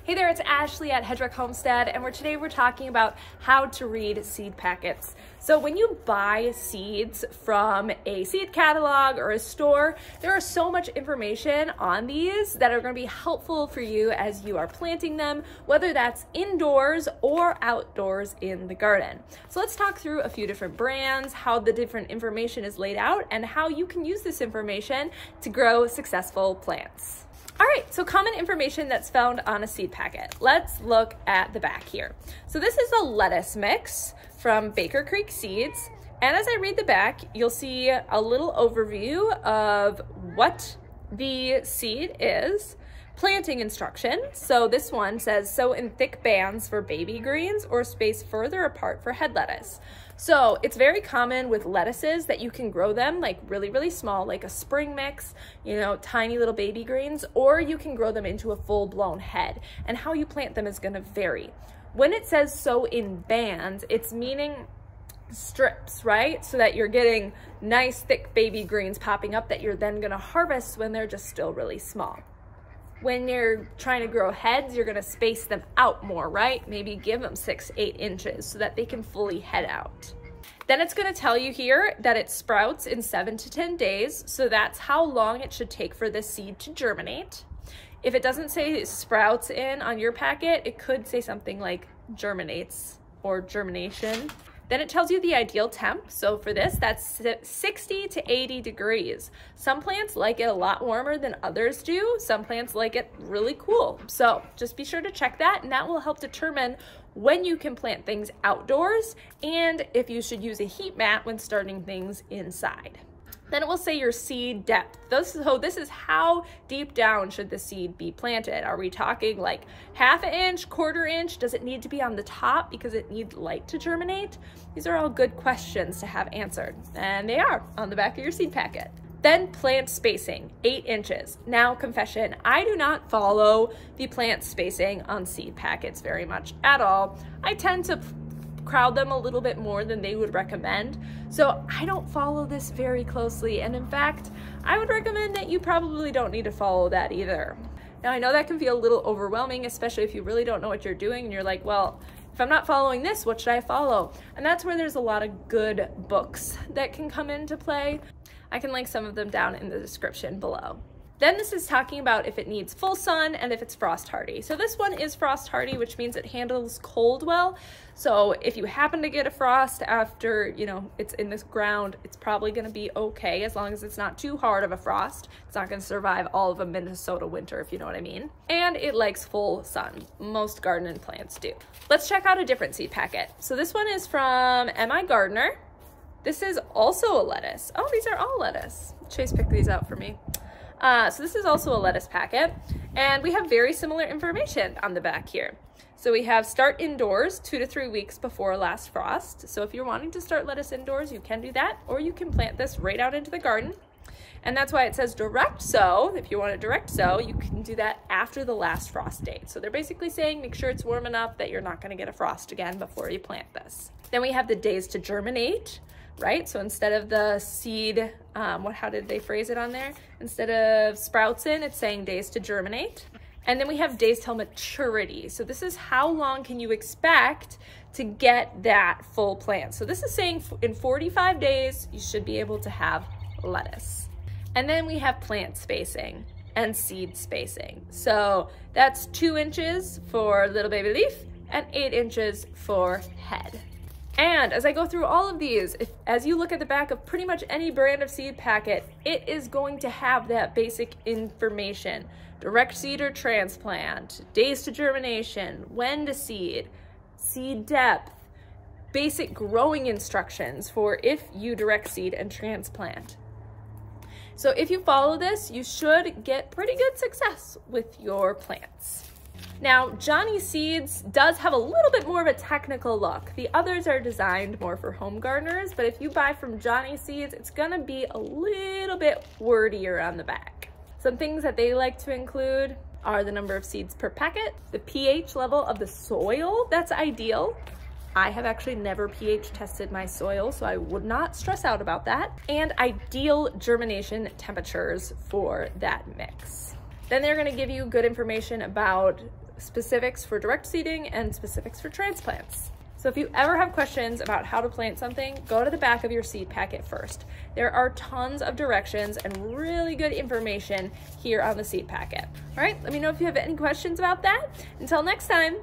Hey there, it's Ashley at Hedrick Homestead, and today we're talking about how to read seed packets. So when you buy seeds from a seed catalog or a store, there is so much information on these that are going to be helpful for you as you are planting them, whether that's indoors or outdoors in the garden. So let's talk through a few different brands, how the different information is laid out, and how you can use this information to grow successful plants. All right, so common information that's found on a seed packet. Let's look at the back here. So this is a lettuce mix from Baker Creek Seeds. And as I read the back, you'll see a little overview of what the seed is. Planting instructions. So this one says, sow in thick bands for baby greens or space further apart for head lettuce. So it's very common with lettuces that you can grow them like really, really small, like a spring mix, tiny little baby greens, or you can grow them into a full-blown head. And how you plant them is going to vary. When it says sow in bands, it's meaning strips, right? So that you're getting nice thick baby greens popping up that you're then going to harvest when they're just still really small. When you're trying to grow heads, you're going to space them out more, right? Maybe give them 6 to 8 inches so that they can fully head out. Then it's going to tell you here that it sprouts in 7 to 10 days. So that's how long it should take for the seed to germinate. If it doesn't say sprouts in on your packet, it could say something like germinates or germination. Then it tells you the ideal temp. So for this, that's 60 to 80 degrees. Some plants like it a lot warmer than others do. Some plants like it really cool. So just be sure to check that, and that will help determine when you can plant things outdoors and if you should use a heat mat when starting things inside. Then it will say your seed depth. So this is how deep down should the seed be planted. Are we talking like 1/2 inch, 1/4 inch? Does it need to be on the top because it needs light to germinate? These are all good questions to have answered, and they are on the back of your seed packet. Then plant spacing, 8 inches. Now, confession, I do not follow the plant spacing on seed packets very much at all. I tend to crowd them a little bit more than they would recommend. So I don't follow this very closely. And in fact, I would recommend that you probably don't need to follow that either. Now I know that can feel a little overwhelming, especially if you really don't know what you're doing and you're like, well, if I'm not following this, what should I follow? And that's where there's a lot of good books that can come into play. I can link some of them down in the description below. Then this is talking about if it needs full sun and if it's frost hardy. So this one is frost hardy, which means it handles cold well. So if you happen to get a frost after, it's in this ground, it's probably going to be okay as long as it's not too hard of a frost. It's not going to survive all of a Minnesota winter, if you know what I mean. And it likes full sun. Most garden plants do. Let's check out a different seed packet. So this one is from M.I. Gardner. This is also a lettuce. Oh, these are all lettuce. Chase picked these out for me. So this is also a lettuce packet, and we have very similar information on the back here. So we have start indoors 2 to 3 weeks before last frost. So if you're wanting to start lettuce indoors, you can do that, or you can plant this right out into the garden. And that's why it says direct sow. If you want to direct sow, you can do that after the last frost date. So they're basically saying make sure it's warm enough that you're not going to get a frost again before you plant this. Then we have the days to germinate. Right? So instead of the seed, how did they phrase it on there? Instead of sprouts in, it's saying days to germinate. And then we have days till maturity. So this is how long can you expect to get that full plant. So this is saying in 45 days, you should be able to have lettuce. And then we have plant spacing and seed spacing. So that's 2 inches for little baby leaf and 8 inches for head. And as I go through all of these, as you look at the back of pretty much any brand of seed packet, it is going to have that basic information. Direct seed or transplant, days to germination, when to seed, seed depth, basic growing instructions for if you direct seed and transplant. So if you follow this, you should get pretty good success with your plants. Now, Johnny Seeds does have a little bit more of a technical look. The others are designed more for home gardeners, but if you buy from Johnny Seeds, it's gonna be a little bit wordier on the back. Some things that they like to include are the number of seeds per packet, the pH level of the soil that's ideal. I have actually never pH tested my soil, so I would not stress out about that, and ideal germination temperatures for that mix. Then they're gonna give you good information about specifics for direct seeding and specifics for transplants. So if you ever have questions about how to plant something, go to the back of your seed packet first. There are tons of directions and really good information here on the seed packet. All right, let me know if you have any questions about that. Until next time,